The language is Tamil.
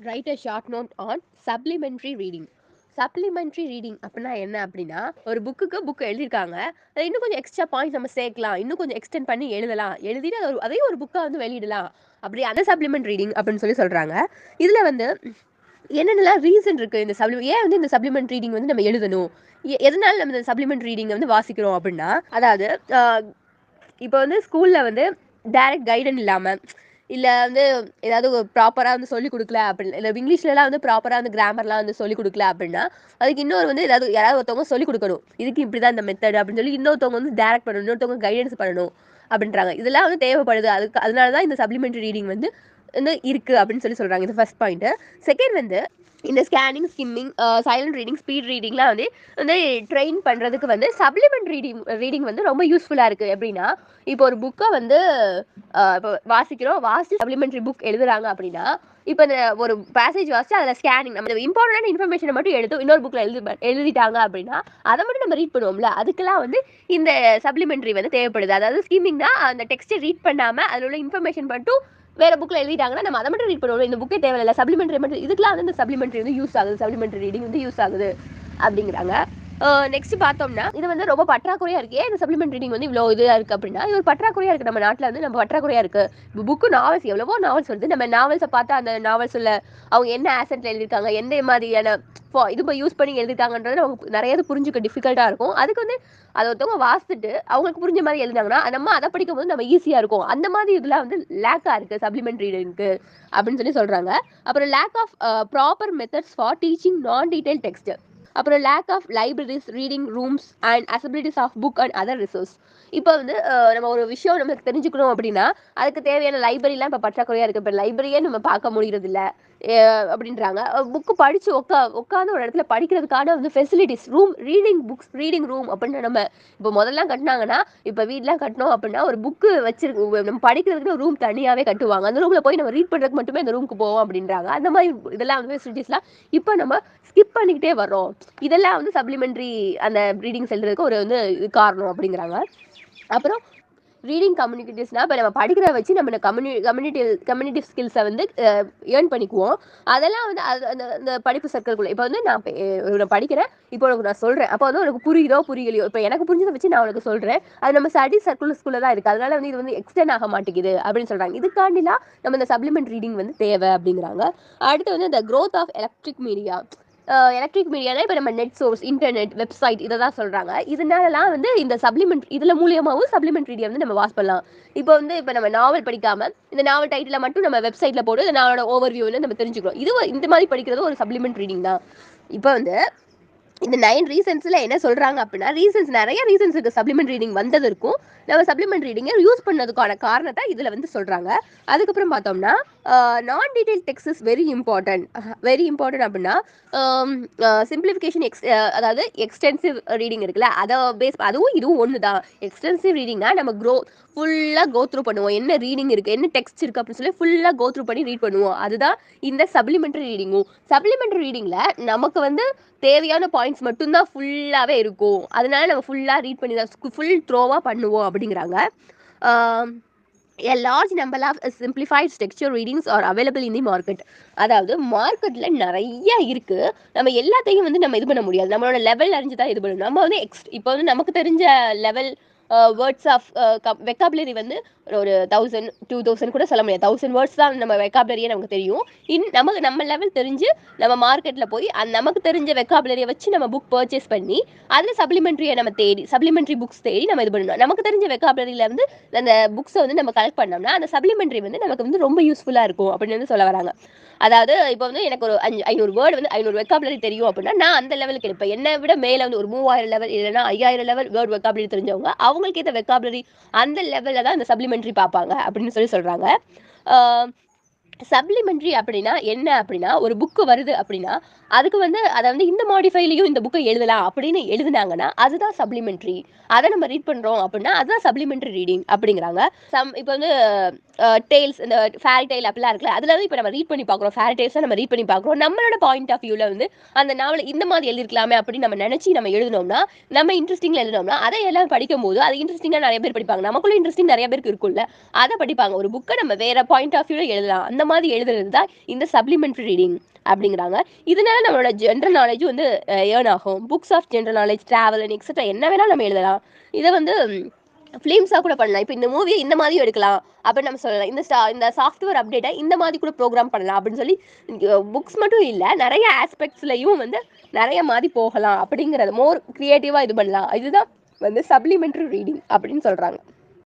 Right a short note on supplementary reading. Supplementary reading அப்படின்னா என்ன அப்படின்னா, ஒரு புக் எழுதியிருக்காங்க. அத இன்னும் கொஞ்சம் எக்ஸ்ட்ரா பாயிண்ட்ஸ் நம்ம சேர்க்கலாம். இன்னும் கொஞ்சம் எக்ஸ்டெண்ட் பண்ணி எழுதலாம். எழுதிட்டு அதையும் ஒரு புக்கா வந்து வெளியிடலாம். அப்படி அந்த சப்ளிமெண்ட் ரீடிங் அப்படின்னு சொல்றாங்க. இதுல வந்து என்னென்னலாம் ரீசன் இருக்கு இந்த ஏன் வந்து இந்த சப்ளிமெண்ட் ரீடிங் வந்து நம்ம எழுதணும்? எதனால நம்ம இந்த சப்ளிமெண்ட் ரீடிங்க வந்து வாசிக்கிறோம் அப்படின்னா, அதாவது அ இப்போ வந்து ஸ்கூல்ல வந்து டைரக்ட் கைடன் இல்லாம, இல்ல வந்து ஏதாவது ப்ராப்பரா வந்து சொல்லிக் குடுக்கல அப்படி இல்ல இங்கிலீஷ்லலாம் வந்து ப்ராப்பரா வந்து கிராமர்லாம் வந்து சொல்லிக் குடுக்கல அப்படின்னா, அதுக்கு இன்னொரு வந்து யாராவது ஒருத்தவங்க சொல்லிக் குடுக்கணும். இதுக்கு இப்படிதான் இந்த மெத்தட் அப்படின்னு சொல்லி இன்னொருத்தவங்க வந்து டைரக்ட் பண்ணணும். இன்னொருத்தவங்க கைடன்ஸ் பண்ணணும் அப்படின்றாங்க. இதெல்லாம் வந்து தேவைப்படுது. அதனால தான் இந்த சப்ளிமெண்டரி ரீடிங் வந்து இருக்கு அப்படின்னு சொல்றாங்க. இது ஃபர்ஸ்ட் பாயிண்ட். செகண்ட் வந்து இந்த scanning, skimming, silent reading, speed ரீடிங்லாம் வந்து வந்து ட்ரெயின் பண்றதுக்கு வந்து சப்ளிமெண்ட் ரீடிங் வந்து ரொம்ப யூஸ்ஃபுல்லா இருக்கு. எப்படின்னா, இப்போ ஒரு புக்க வந்து இப்போ வாசிக்கிறோம். வாசிச்சு சப்ளிமெண்டரி புக் எழுதுறாங்க அப்படின்னா, இப்போ இந்த ஒரு பேசேஜ் வாசிச்சு அதில ஸ்கேனிங் நம்ம இம்பார்ட்டன்டான இன்ஃபர்மேஷன மட்டும் எடுத்து இன்னொரு புக்ல எழுதிட்டாங்க அப்படின்னா, அத மட்டும் நம்ம ரீட் பண்ணுவோம்ல. அதுக்கெல்லாம் வந்து இந்த சப்ளிமெண்டரி வந்து தேவைப்படுது. அதாவது ஸ்கிம்மிங்னா அந்த டெக்ஸ்ட்ட ரீட் பண்ணாம அதில உள்ள இன்ஃபர்மேஷன் மட்டும் வேற புக்ல எழுதிட்டாங்கன்னா, நம்ம அத மட்டும் ரீட் பண்ணுவோம். இந்த புக்கே தேவையில்ல. சப்ளிமெண்டரி மட்டும் இதுக்கெல்லாம் வந்து இந்த சப்ளிமெண்டரி வந்து யூஸ் ஆகுது. சப்ளிமெண்டரி ரீடிங் வந்து யூஸ் ஆகுது அப்படிங்கிறாங்க. நெக்ஸ்ட் பார்த்தோம்னா, இது வந்து ரொம்ப பற்றாக்குறையா இருக்கு. ஏன் இந்த சப்ளிமெண்ட் ரீடிங் வந்து இவ்ளோ இதா இருக்கு அப்படின்னா, இது ஒரு பற்றாக்குறையா இருக்கு. நம்ம நாட்டுல வந்து நம்ம பற்றாக்குறையா இருக்கு. நாவல்ஸ் எவ்வளவோ நாவல்ஸ் வருது. நம்ம நாவல்ஸ பார்த்தா அந்த நாவல்ஸ்ல அவங்க என்ன ஆசென்ட்ல எழுதியிருக்காங்க, எந்த மாதிரியான இது யூஸ் பண்ணி எழுதியிருக்காங்கன்றது நமக்கு நெறைய இது புரிஞ்சுக்க டிஃபிகல்ட்டா இருக்கும். அதுக்கு வந்து அத ஒருத்தவங்க வாசிச்சுட்டு அவங்களுக்கு புரிஞ்ச மாரி எழுதினாங்கன்னா, நம்ம அத படிக்கும்போது நம்ம ஈஸியா இருக்கும். அந்த மாதிரி இதெல்லாம் வந்து லேக்கா இருக்கு சப்ளிமெண்ட் ரீடிங்க்கு அப்படின்னு சொல்றாங்க. அப்புறம் lack of proper methods for teaching non detail text. அப்புறம் lack of libraries, reading rooms and accessibilities of book and other resource. இப்போ வந்து நம்ம ஒரு விஷயம் நமக்கு தெரிஞ்சுக்கணும் அப்படின்னா, அதுக்கு தேவையான லைப்ரரிலாம் இப்போ பற்றாக்குறையா இருக்கு. இப்போ லைப்ரரியே நம்ம பார்க்க முடியறதில்ல. அப்படின்றாங்க. புக் படிச்சு உட்கார்ந்து ஒரு இடத்துல படிக்கிறதுக்கான வந்து ஃபெசிலிட்டிஸ், ரீடிங் ரூம் அப்படின்னு நம்ம இப்போ முதல்லாம் கட்டுனாங்கன்னா, இப்போ வீட்லாம் கட்டினோம் அப்படின்னா, ஒரு புக்கு நம்ம படிக்கிறதுக்குன்னு ஒரு ரூம் தனியாவே கட்டுவாங்க. அந்த ரூம்ல போய் நம்ம ரீட் பண்றதுக்கு மட்டுமே அந்த ரூமுக்கு போவோம் அப்படின்றாங்க. அந்த மாதிரி இதெல்லாம் வந்து ஃபெசிலிட்டிஸ்லாம் இப்போ நம்ம ஸ்கிப் பண்ணிக்கிட்டே வர்றோம். இதெல்லாம் வந்து சப்ளிமெண்டரி அந்த ரீடிங்ஸ் எழுதுறதுக்கு ஒரு வந்து காரணம் அப்படிங்கிறாங்க. அப்புறம் ரீடிங் கம்யூனிகேட்டிவ்ஸ்னா இப்போ நம்ம படிக்கிறத வச்சு நம்ம கம்யூனிட்டிவ் ஸ்கில்ஸை வந்து ஏர்ன் பண்ணிக்குவோம். அதெல்லாம் வந்து அந்த அந்த படிப்பு சர்க்கிள்குள்ள இப்போ வந்து நான் படிக்கிறேன். இப்போ உனக்கு நான் சொல்றேன். அப்போ வந்து உனக்கு புரியுதோ புரியலையோ, இப்போ எனக்கு புரிஞ்சதை வச்சு நான் உனக்கு சொல்றேன். அது நம்ம ஸ்டடி சர்க்கிள்ஸ்குள்ள தான் இருக்கு. அதனால வந்து இது வந்து எக்ஸ்டெண்ட் ஆக மாட்டேங்குது அப்படின்னு சொல்றாங்க. இதுக்காண்டிலாம் நம்ம இந்த சப்ளிமெண்ட் ரீடிங் வந்து தேவை அப்படிங்கிறாங்க. அடுத்து வந்து இந்த growth of electric media. Electric மீடியானா இப்போ நம்ம நெட் சோர்ஸ், இன்டர்நெட், வெப்சைட் இதை தான் சொல்றாங்க. இதனாலலாம் வந்து இந்த சப்ளிமெண்ட் இதுல மூலியமாவும் சப்ளிமெண்ட் ரீடியை வந்து நம்ம வாட்ச் பண்ணலாம். இப்போ நம்ம நாவல் படிக்காம இந்த நாவல் டைட்டில மட்டும் நம்ம வெப்சைட்ல போட்டு இந்த நாவலோட ஓவர்வியூ வந்து நம்ம தெரிஞ்சுக்கிறோம். இது இந்த மாதிரி படிக்கிறது ஒரு சப்ளிமெண்ட் ரீடிங் தான். இப்போ வந்து இந்த 9 ரீசன்ஸ்ல என்ன சொல்றாங்க அப்படின்னா, நிறைய ரீசன்ஸ் இருக்கு சப்ளிமெண்ட் ரீடிங் வந்ததற்கும், நம்ம சப்ளிமெண்ட் ரீடிங்கை யூஸ் பண்ணதுக்கான காரணத்தை இதுல வந்து சொல்றாங்க. அதுக்கப்புறம் பார்த்தோம்னா, நான் detail text is very important அப்படின்னா, சிம்பிளிஃபிகேஷன் அதாவது எக்ஸ்டென்சிவ் ரீடிங் இருக்குல்ல, அதை அதுவும் இதுவும் ஒன்று தான். எக்ஸ்டென்சிவ் ரீடிங்னா நம்ம ஃபுல்லாக கோ த்ரூ பண்ணுவோம். என்ன ரீடிங் இருக்குது, என்ன டெக்ஸ்ட் இருக்குது அப்படின்னு சொல்லி ஃபுல்லாக கோ த்ரூ பண்ணி ரீட் பண்ணுவோம். அதுதான் இந்த சப்ளிமெண்டரி ரீடிங்கும். சப்ளிமெண்டரி ரீடிங்கில் நமக்கு வந்து தேவையான பாயிண்ட்ஸ் மட்டும்தான் ஃபுல்லாகவே இருக்கும். அதனால நம்ம ஃபுல்லாக ரீட் பண்ணி தான் ஃபுல் த்ரோவாக பண்ணுவோம் அப்படிங்கிறாங்க. A large number of simplified texture readings are available in the market. அதாவது மார்க்கெட்ல நிறைய இருக்கு. நம்ம எல்லாத்தையும் வந்து நம்ம இது பண்ண முடியாது. நம்மளோட லெவல் அறிஞ்சு தான் இது பண்ணணும். நம்ம வந்து இப்போ வந்து நமக்கு தெரிஞ்ச லெவல் வேர்ட்ஸ் ஆஃப் வெக்காபுலரி வந்து ஒரு 1000 2000 கூட சொல்ல முடியாது. 1000 வேர்ட்ஸ் தான் நம்ம வெக்காபுலரியே நமக்கு தெரியும். நம்ம லெவல் தெரிஞ்சு நம்ம மார்க்கெட்ல போய் நமக்கு தெரிஞ்ச வெக்காபுலரியை வச்சு நம்ம புக் பர்ச்சேஸ் பண்ணி அதில் சப்ளிமெண்டரி புக்ஸ் தேடி நம்ம இது பண்ணணும். நமக்கு தெரிஞ்ச வெக்காபுலரியில வந்து அந்த புக்ஸை வந்து நம்ம கலெக்ட் பண்ணோம்னா அந்த சப்ளிமெண்டரி வந்து நமக்கு வந்து ரொம்ப யூஸ்ஃபுல்லாக இருக்கும் அப்படின்னு வந்து சொல்ல வராங்க. அதாவது இப்போ வந்து எனக்கு ஒரு 500 வேர்டு வந்து 500 வெக்காபுலரி தெரியும் அப்படின்னா நான் அந்த லெவலுக்கு எடுப்பேன். என்னை விட மேலே வந்து ஒரு 3000 லெவல் இல்லைன்னா 5000 லெவல் வேர்டு வெக்காபுலரி தெரிஞ்சவங்க அவங்களுக்கு ஏற்ற வெக்காபுலரி அந்த லெவலில் தான் அந்த சப்ளிமெண்டரி பார்ப்பாங்க அப்படின்னு சொல்றாங்க. சப்ளிமெண்டரி அப்படின்னா என்ன அப்படின்னா, ஒரு புக்கு வருது அப்படின்னா அதுக்கு வந்து அதை வந்து இந்த மாடிஃபைலையும் இந்த புக்கை எழுதலாம் அப்படின்னு எழுதுனாங்கன்னா அதுதான் சப்ளிமெண்டரி. அதை நம்ம ரீட் பண்றோம் அப்படின்னா அதுதான் சப்ளிமெண்டரி ரீடிங் அப்படிங்கிறாங்க. இப்போ வந்து டேல்ஸ், இந்த ஃபேரி டெய்ல் அப்படிலாம் இருக்குல்ல, அதில் வந்து இப்போ நம்ம ரீட் பண்ணி பார்க்குறோம். ஃபேரி டெய்ல்ஸை நம்ம ரீட் பண்ணி பார்க்குறோம். நம்மளோட பாயிண்ட் ஆஃப் வியூவில் வந்து அந்த நாவலை இந்த மாதிரி எழுதிருக்கலாமே அப்படின்னு நம்ம நினச்சி நம்ம எழுதினோம்னா, நம்ம இன்ட்ரெஸ்டிங்ல எழுதினோம்னா அதை எல்லாம் படிக்கும்போது அது இன்ட்ரெஸ்டிங்காக நிறைய பேர் படிப்பாங்க. நமக்குள்ள இன்ட்ரெஸ்டிங் நிறைய பேருக்கு இருக்கும்ல, அதை படிப்பாங்க. ஒரு புக்கை நம்ம வேற பாயிண்ட் ஆஃப் வியூவில் எழுதலாம். அந்த அந்த மாதிரி எழுதுறது தான் இந்த சப்ளிமெண்டரி ரீடிங் அப்படிங்கிறாங்க. இதனால நம்மளோட ஜென்ரல் நாலேஜ் வந்து ஏர்ன் ஆகும். Books of general knowledge, travel and etcetera என்ன வேணாலும் நம்ம எழுதலாம். இதை வந்து ஃபிலிம்ஸாக கூட பண்ணலாம். இப்போ இந்த மூவியை இந்த மாதிரியும் எடுக்கலாம் அப்படின்னு நம்ம சொல்லலாம். இந்த சாஃப்ட்வேர் அப்டேட்டை இந்த மாதிரி கூட ப்ரோக்ராம் பண்ணலாம் அப்படின்னு சொல்லி புக்ஸ் மட்டும் இல்லை, நிறைய ஆஸ்பெக்ட்ஸ்லையும் வந்து நிறைய மாதிரி போகலாம் அப்படிங்கிறத மோர் கிரியேட்டிவாக இது பண்ணலாம். இதுதான் வந்து சப்ளிமெண்டரி ரீடிங் அப்படின்னு சொல்கிறாங்க.